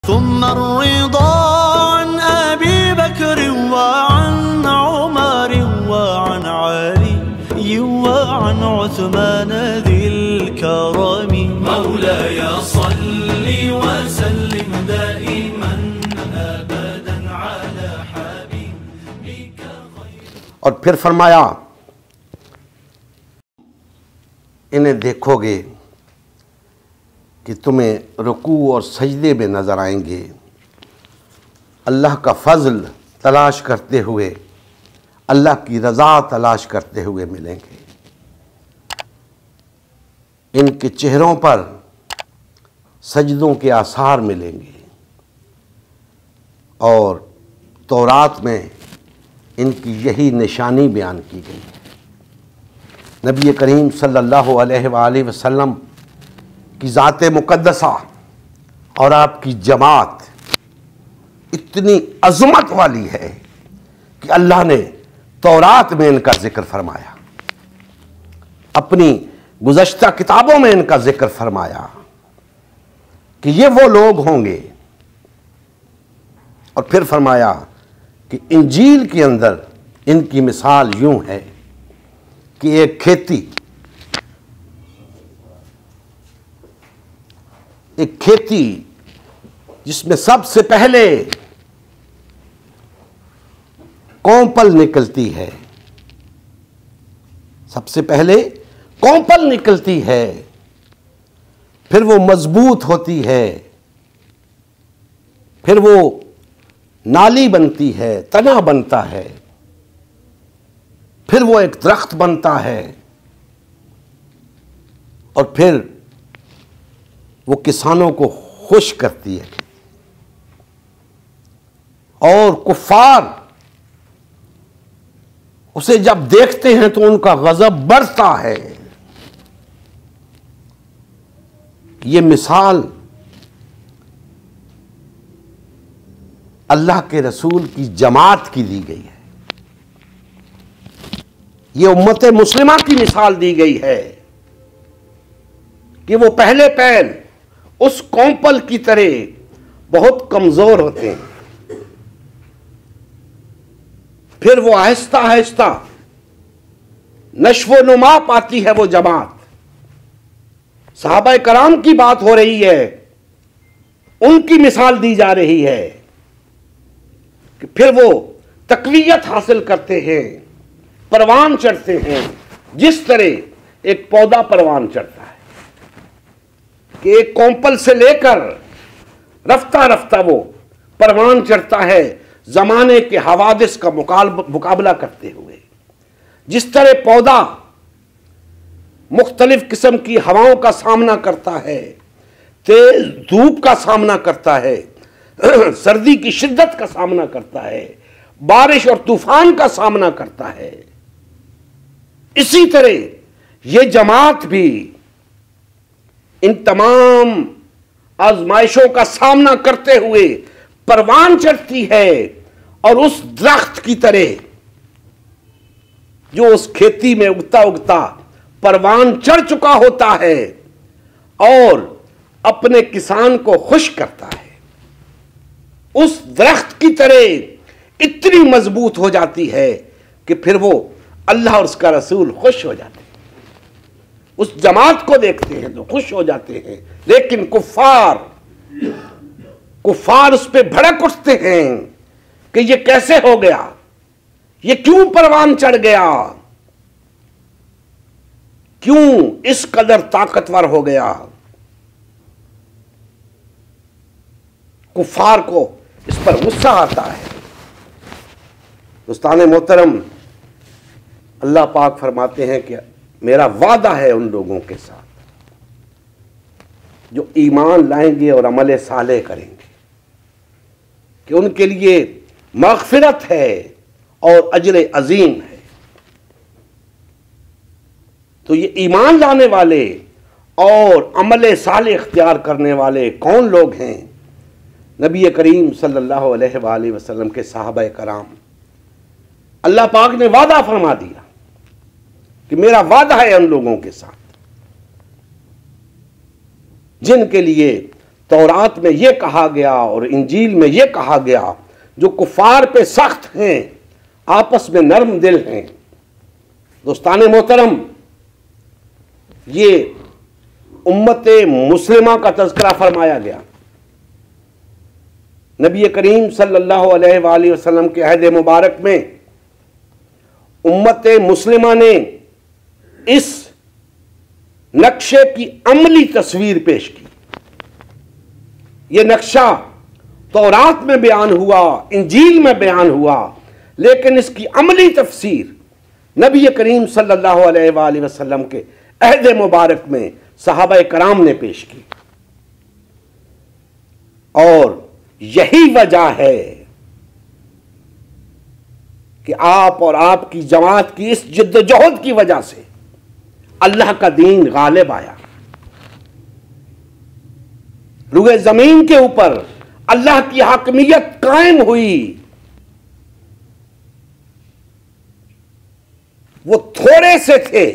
ثم الرضا عن أبي بكر وعن عمر وعن علي وعن عثمان ذي الكرم مولاي صل وسلم دائما أبدا على حبيبك اور پھر فرمایا انہیں دیکھو گے کہ تمہیں رکوع اور سجدے میں نظر آئیں گے، اللہ کا فضل تلاش کرتے ہوئے، اللہ کی رضا تلاش کرتے ہوئے ملیں گے۔ ان کے چہروں پر سجدوں کے آثار ملیں گے، اور تورات میں ان کی یہی نشانی بیان کی گئی ہے۔ نبی کریم صلی اللہ علیہ وآلہ وسلم کی ذات مقدسہ اور آپ کی جماعت اتنی عظمت والی ہے کہ اللہ نے تورات میں ان کا ذکر فرمایا، اپنی گزشتہ کتابوں میں ان کا ذکر فرمایا کہ یہ وہ لوگ ہوں گے، اور پھر فرمایا کہ انجیل کے اندر ان کی مثال یوں ہے کہ ایک کھیتی جس میں سب سے پہلے کونپل نکلتی ہے، سب سے پہلے کونپل نکلتی ہے، پھر وہ مضبوط ہوتی ہے، پھر وہ نالی بنتی ہے، تنا بنتا ہے، پھر وہ ایک درخت بنتا ہے، اور پھر وہ کسانوں کو خوش کرتی ہے، اور کفار اسے جب دیکھتے ہیں تو ان کا غضب بڑھتا ہے۔ یہ مثال اللہ کے رسول کی جماعت کی دی گئی ہے، یہ امت مسلمہ کی مثال دی گئی ہے کہ وہ پہلے پہل اس کونپل کی طرح بہت کمزور ہوتے ہیں، پھر وہ آہستہ آہستہ نشو و نما پاتی ہے وہ جماعت۔ صحابہ کرام کی بات ہو رہی ہے، ان کی مثال دی جا رہی ہے کہ پھر وہ تقویت حاصل کرتے ہیں، پروان چڑھتے ہیں، جس طرح ایک پودا پروان چڑھتا ہے کہ ایک کونپل سے لے کر رفتہ رفتہ وہ پروان چڑھتا ہے زمانے کے حوادث کا مقابلہ کرتے ہوئے۔ جس طرح پودا مختلف قسم کی ہواؤں کا سامنا کرتا ہے، تیز دھوپ کا سامنا کرتا ہے، سردی کی شدت کا سامنا کرتا ہے، بارش اور طوفان کا سامنا کرتا ہے، اسی طرح یہ جماعت بھی ان تمام آزمائشوں کا سامنا کرتے ہوئے پروان چڑھتی ہے، اور اس درخت کی طرح جو اس کھیتی میں اگتا اگتا پروان چڑھ چکا ہوتا ہے اور اپنے کسان کو خوش کرتا ہے، اس درخت کی طرح اتنی مضبوط ہو جاتی ہے کہ پھر وہ اللہ اور اس کا رسول خوش ہو جاتے ہیں۔ اس جماعت کو دیکھتے ہیں تو خوش ہو جاتے ہیں، لیکن کفار اس پہ بھڑک اٹھتے ہیں کہ یہ کیسے ہو گیا، یہ کیوں پروان چڑھ گیا، کیوں اس قدر طاقتور ہو گیا۔ کفار کو اس پر غصہ آتا ہے۔ دوستان محترم، اللہ پاک فرماتے ہیں کہ میرا وعدہ ہے ان لوگوں کے ساتھ جو ایمان لائیں گے اور عمل صالح کریں گے کہ ان کے لیے مغفرت ہے اور اجر عظیم ہے۔ تو یہ ایمان لانے والے اور عمل صالح اختیار کرنے والے کون لوگ ہیں؟ نبی کریم صلی اللہ علیہ وآلہ وسلم کے صحابہ کرام۔ اللہ پاک نے وعدہ فرما دیا کہ میرا وعدہ ہے ان لوگوں کے ساتھ جن کے لیے تورات میں یہ کہا گیا اور انجیل میں یہ کہا گیا، جو کفار پہ سخت ہیں آپس میں نرم دل ہیں۔ دوستان محترم، یہ امت مسلمہ کا تذکرہ فرمایا گیا۔ نبی کریم صلی اللہ علیہ وآلہ وسلم کے عہد مبارک میں امت مسلمہ نے اس نقشے کی عملی تصویر پیش کی۔ یہ نقشہ تورات میں بیان ہوا، انجیل میں بیان ہوا، لیکن اس کی عملی تفسیر نبی کریم صلی اللہ علیہ وآلہ وسلم کے عہد مبارک میں صحابہ کرام نے پیش کی۔ اور یہی وجہ ہے کہ آپ اور آپ کی جماعت کی اس جد و جہد کی وجہ سے اللہ کا دین غالب آیا، روئے زمین کے اوپر اللہ کی حاکمیت قائم ہوئی۔ وہ تھوڑے سے تھے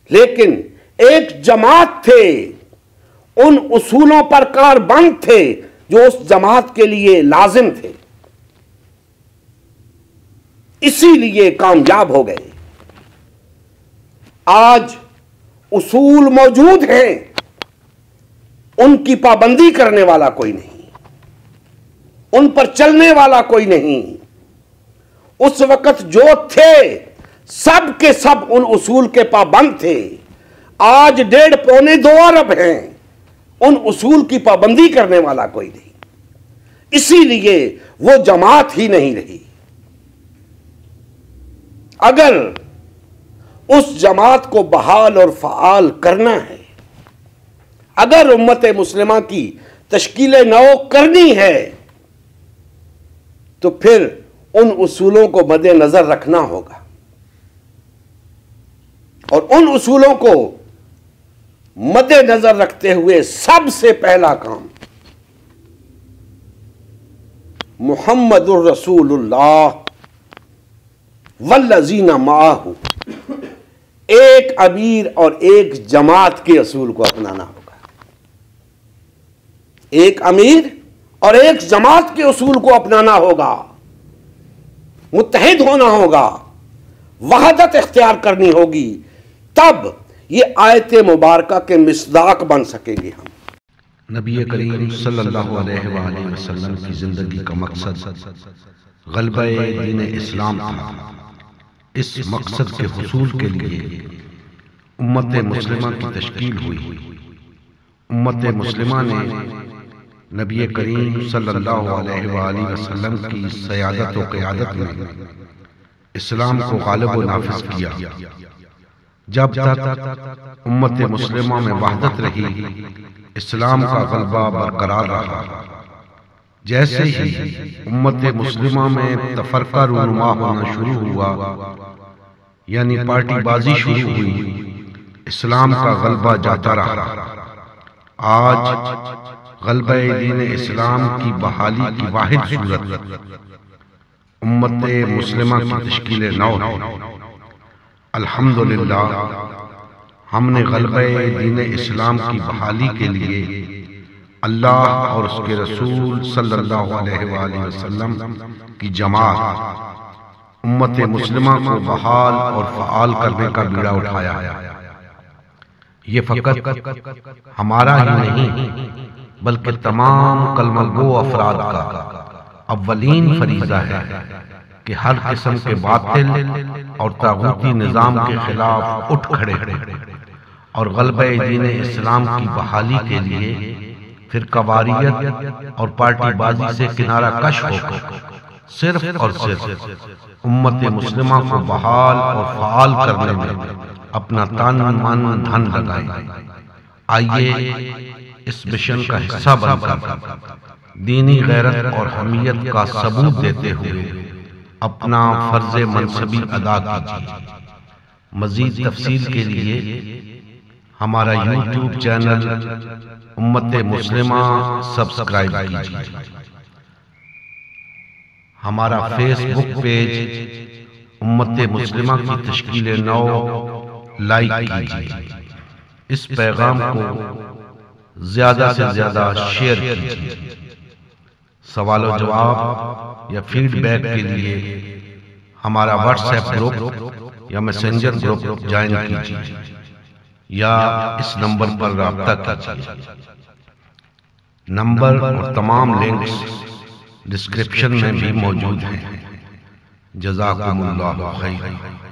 لیکن ایک جماعت تھے، ان اصولوں پر کاربند تھے جو اس جماعت کے لیے لازم تھے، اسی لیے کامیاب ہو گئے۔ آج اصول موجود ہیں، ان کی پابندی کرنے والا کوئی نہیں، ان پر چلنے والا کوئی نہیں۔ اس وقت جو تھے سب کے سب ان اصول کے پابند تھے۔ آج 1.5-2 ارب ہیں، ان اصول کی پابندی کرنے والا کوئی نہیں، اسی لیے وہ جماعت ہی نہیں رہی۔ اگر اس جماعت کو بحال اور فعال کرنا ہے، اگر امت مسلمہ کی تشکیل نو کرنی ہے، تو پھر ان اصولوں کو مد نظر رکھنا ہوگا، اور ان اصولوں کو مد نظر رکھتے ہوئے سب سے پہلا کام محمد الرسول اللہ والذین معہ، ایک امیر اور ایک جماعت کے اصول کو اپنانا ہوگا۔ ایک امیر اور ایک جماعت کے اصول کو اپنانا ہوگا، متحد ہونا ہوگا، وحدت اختیار کرنی ہوگی، تب یہ آیت مبارکہ کے مصداق بن سکیں گے ہم۔ نبی کریم صلی اللہ علیہ وآلہ وسلم کی زندگی کا مقصد غلبہ دین اسلام تھا۔ اس مقصد کے حصول کے لیے امت مسلمہ کی تشکیل ہوئی۔ امت مسلمہ نے نبی کریم صلی اللہ علیہ وآلہ وسلم کی سیادت و قیادت میں اسلام کو غالب و نافذ کیا۔ جب تک امت مسلمہ میں وحدت رہی، اسلام کا غلبہ برقرار رہا۔ جیسے ہی امت مسلمہ میں تفرقہ رونما ہونا شروع ہوا، یعنی پارٹی بازی شروع ہوئی، اسلام کا غلبہ جاتا رہا۔ آج غلبہ دین اسلام کی بحالی کی واحد صورت امت مسلمہ کی تشکیل نو ہے۔ الحمدللہ ہم نے غلبہ دین اسلام کی بحالی کے لیے اللہ اور اس کے رسول صلی اللہ علیہ وآلہ وسلم کی جماعت امت مسلمہ کو بحال اور فعال کرنے کا بیڑا اٹھایا ہے۔ یہ فقط ہمارا ہی نہیں بلکہ تمام کلمہ گو افراد کا اولین فریضہ ہے کہ ہر قسم کے باطل اور طاغوتی نظام کے خلاف اٹھ کھڑے اور غلبہ دین اسلام کی بحالی کے لیے فرقہ واریت اور پارٹی بازی سے کنارہ کش ہو کر صرف اور صرف امت مسلمہ کو بحال اور فعال کرنے میں اپنا تن من دھن لگائیں۔ آئیے اس مشن کا حصہ بن کر دینی غیرت اور حمیت کا ثبوت دیتے ہوئے اپنا فرض منصبی ادا کیجیے۔ مزید تفصیل کے لیے ہمارا یوٹیوب چینل امت مسلمہ سبسکرائب کیجیے، ہمارا فیس بک پیج امت مسلمہ کی تشکیل نو لائک کیجیے۔ اس پیغام کو زیادہ سے زیادہ شیئر کیجیے۔ سوال و جواب یا فیڈ بیک کے لیے ہمارا واٹس ایپ گروپ یا میسنجر گروپ جوائن کیجیے یا اس نمبر پر رابطہ کیجیے۔ نمبر اور تمام لنکس ڈسکرپشن میں بھی موجود ہیں۔ جزاکم اللہ خیر۔